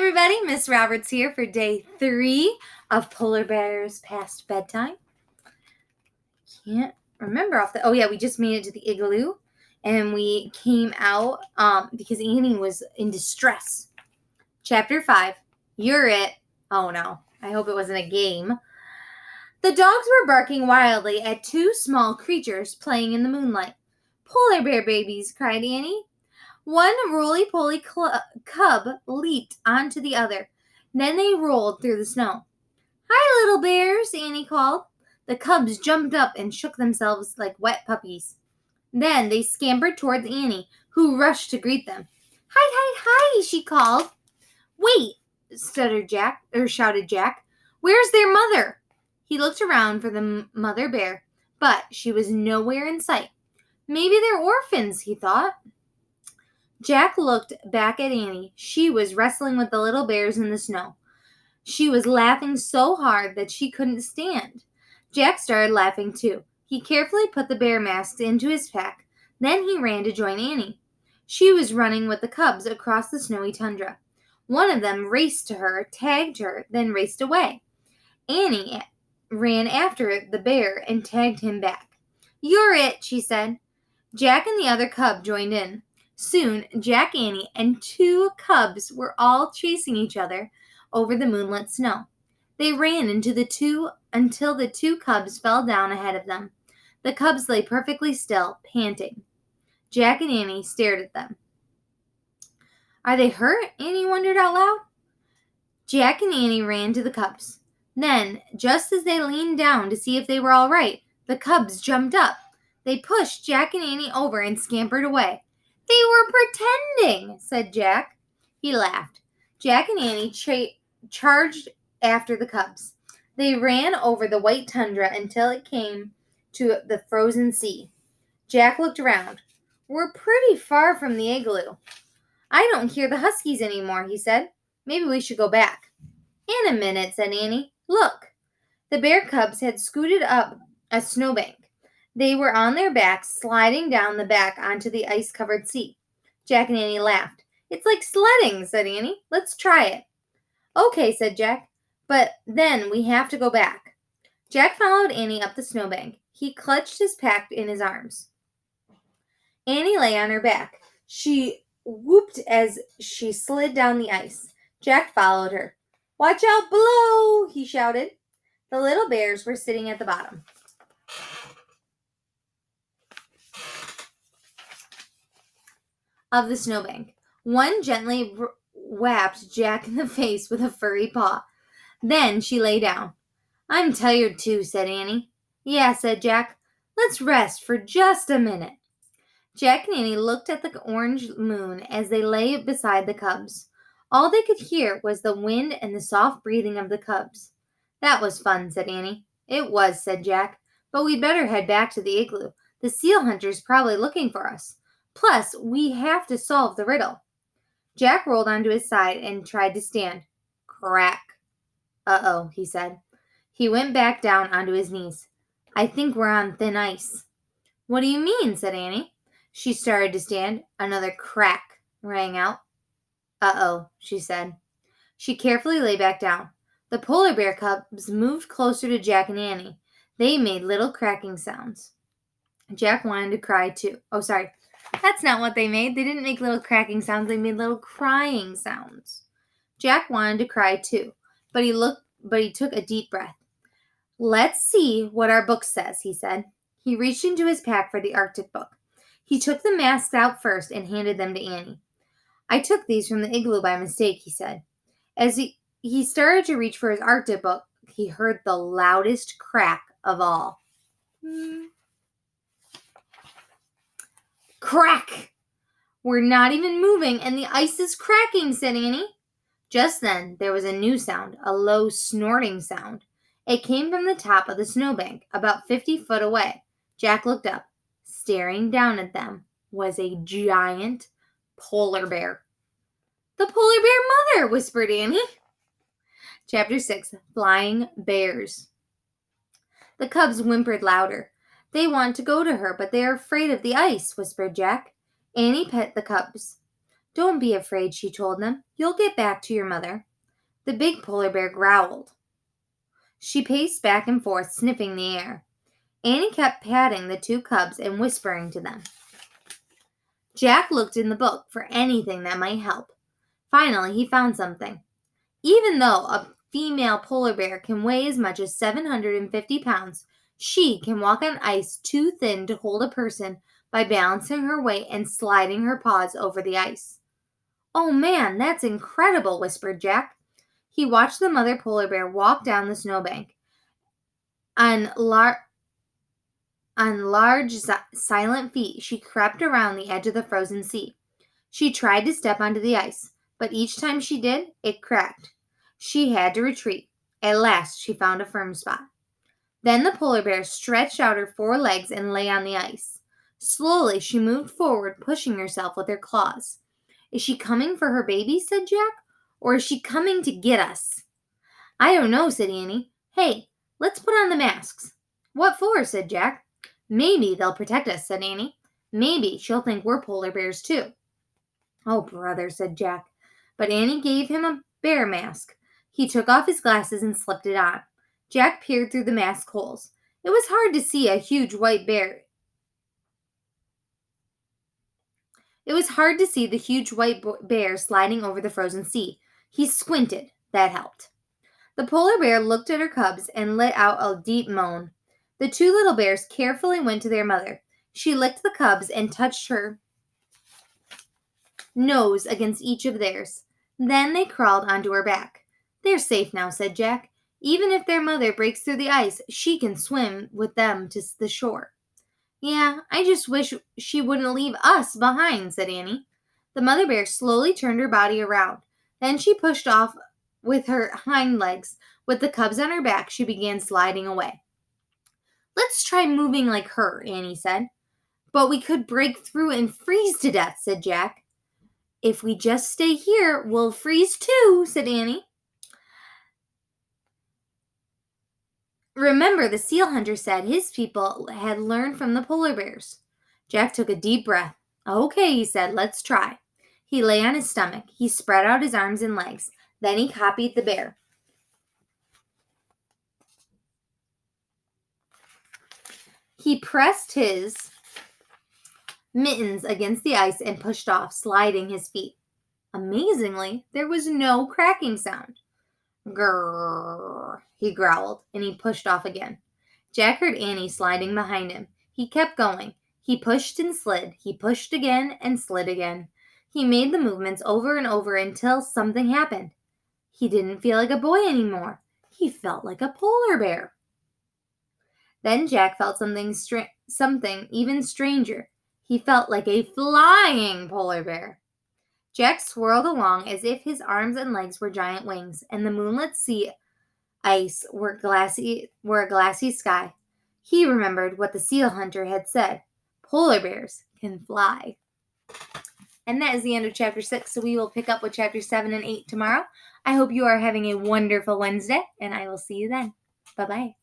everybody. Miss Roberts here for day 3 of Polar Bears Past Bedtime. Can't remember we just made it to the igloo, and we came out because Annie was in distress. Chapter 5, Youre It. Oh no, I hope it wasn't a game. The dogs were barking wildly at 2 small creatures playing in the moonlight. Polar bear babies, cried Annie. One roly-poly cub leaped onto the other. Then they rolled through the snow. Hi, little bears, Annie called. The cubs jumped up and shook themselves like wet puppies. Then they scampered towards Annie, who rushed to greet them. Hi, hi, hi, she called. Wait, shouted Jack. Where's their mother? He looked around for the mother bear, but she was nowhere in sight. Maybe they're orphans, he thought. Jack looked back at Annie. She was wrestling with the little bears in the snow. She was laughing so hard that she couldn't stand. Jack started laughing too. He carefully put the bear masks into his pack. Then he ran to join Annie. She was running with the cubs across the snowy tundra. One of them raced to her, tagged her, then raced away. Annie ran after the bear and tagged him back. You're it, she said. Jack and the other cub joined in. Soon, Jack, Annie, and 2 cubs were all chasing each other over the moonlit snow. They ran until the 2 cubs fell down ahead of them. The cubs lay perfectly still, panting. Jack and Annie stared at them. Are they hurt? Annie wondered out loud. Jack and Annie ran to the cubs. Then, just as they leaned down to see if they were all right, the cubs jumped up. They pushed Jack and Annie over and scampered away. They were pretending, said Jack. He laughed. Jack and Annie charged after the cubs. They ran over the white tundra until it came to the frozen sea. Jack looked around. We're pretty far from the igloo. I don't hear the huskies anymore, he said. Maybe we should go back. In a minute, said Annie. Look. The bear cubs had scooted up a snowbank. They were on their backs, sliding down the back onto the ice-covered sea. Jack and Annie laughed. It's like sledding, said Annie. Let's try it. Okay, said Jack, but then we have to go back. Jack followed Annie up the snowbank. He clutched his pack in his arms. Annie lay on her back. She whooped as she slid down the ice. Jack followed her. Watch out below, he shouted. The little bears were sitting at the bottom of the snowbank. One gently whapped Jack in the face with a furry paw. Then she lay down. I'm tired too, said Annie. Yeah, said Jack. Let's rest for just a minute. Jack and Annie looked at the orange moon as they lay beside the cubs. All they could hear was the wind and the soft breathing of the cubs. That was fun, said Annie. It was, said Jack. But we'd better head back to the igloo. The seal hunter's probably looking for us. Plus, we have to solve the riddle. Jack rolled onto his side and tried to stand. Crack. Uh-oh, he said. He went back down onto his knees. I think we're on thin ice. What do you mean? Said Annie. She started to stand. Another crack rang out. Uh-oh, she said. She carefully lay back down. The polar bear cubs moved closer to Jack and Annie. They made little cracking sounds. Jack wanted to cry too. Oh, sorry. That's not what they made. They didn't make little cracking sounds. They made little crying sounds. Jack wanted to cry too, but he took a deep breath. Let's see what our book says, he said. He reached into his pack for the Arctic book. He took the masks out first and handed them to Annie. I took these from the igloo by mistake, he said. As he started to reach for his Arctic book, he heard the loudest crack of all. Crack! We're not even moving, and the ice is cracking, said Annie. Just then, there was a new sound, a low snorting sound. It came from the top of the snowbank, about 50 foot away. Jack looked up. Staring down at them was a giant polar bear. The polar bear mother, whispered Annie. Chapter 6, Flying Bears. The cubs whimpered louder. They want to go to her, but they are afraid of the ice, whispered Jack. Annie pet the cubs. Don't be afraid, she told them. You'll get back to your mother. The big polar bear growled. She paced back and forth, sniffing the air. Annie kept patting the two cubs and whispering to them. Jack looked in the book for anything that might help. Finally, he found something. Even though a female polar bear can weigh as much as 750 pounds, she can walk on ice too thin to hold a person by balancing her weight and sliding her paws over the ice. Oh man, that's incredible, whispered Jack. He watched the mother polar bear walk down the snowbank. On large, silent feet, she crept around the edge of the frozen sea. She tried to step onto the ice, but each time she did, it cracked. She had to retreat. At last, she found a firm spot. Then the polar bear stretched out her four legs and lay on the ice. Slowly, she moved forward, pushing herself with her claws. Is she coming for her baby, said Jack, or is she coming to get us? I don't know, said Annie. Hey, let's put on the masks. What for, said Jack. Maybe they'll protect us, said Annie. Maybe she'll think we're polar bears, too. Oh, brother, said Jack. But Annie gave him a bear mask. He took off his glasses and slipped it on. Jack peered through the mask holes. It was hard to see a huge white bear. It was hard to see the huge white bear sliding over the frozen sea. He squinted. That helped. The polar bear looked at her cubs and let out a deep moan. The two little bears carefully went to their mother. She licked the cubs and touched her nose against each of theirs. Then they crawled onto her back. They're safe now, said Jack. Even if their mother breaks through the ice, she can swim with them to the shore. Yeah, I just wish she wouldn't leave us behind, said Annie. The mother bear slowly turned her body around. Then she pushed off with her hind legs. With the cubs on her back, she began sliding away. Let's try moving like her, Annie said. But we could break through and freeze to death, said Jack. If we just stay here, we'll freeze too, said Annie. Remember, the seal hunter said his people had learned from the polar bears. Jack took a deep breath. Okay, he said, let's try. He lay on his stomach. He spread out his arms and legs. Then he copied the bear. He pressed his mittens against the ice and pushed off, sliding his feet. Amazingly, there was no cracking sound. Grrr, he growled, and he pushed off again. Jack heard Annie sliding behind him. He kept going. He pushed and slid. He pushed again and slid again. He made the movements over and over until something happened. He didn't feel like a boy anymore. He felt like a polar bear. Then Jack felt something even stranger. He felt like a flying polar bear. Jack swirled along as if his arms and legs were giant wings, and the moonlit sea ice were a glassy sky. He remembered what the seal hunter had said. Polar bears can fly. And that is the end of chapter 6, so we will pick up with chapter 7 and 8 tomorrow. I hope you are having a wonderful Wednesday, and I will see you then. Bye-bye.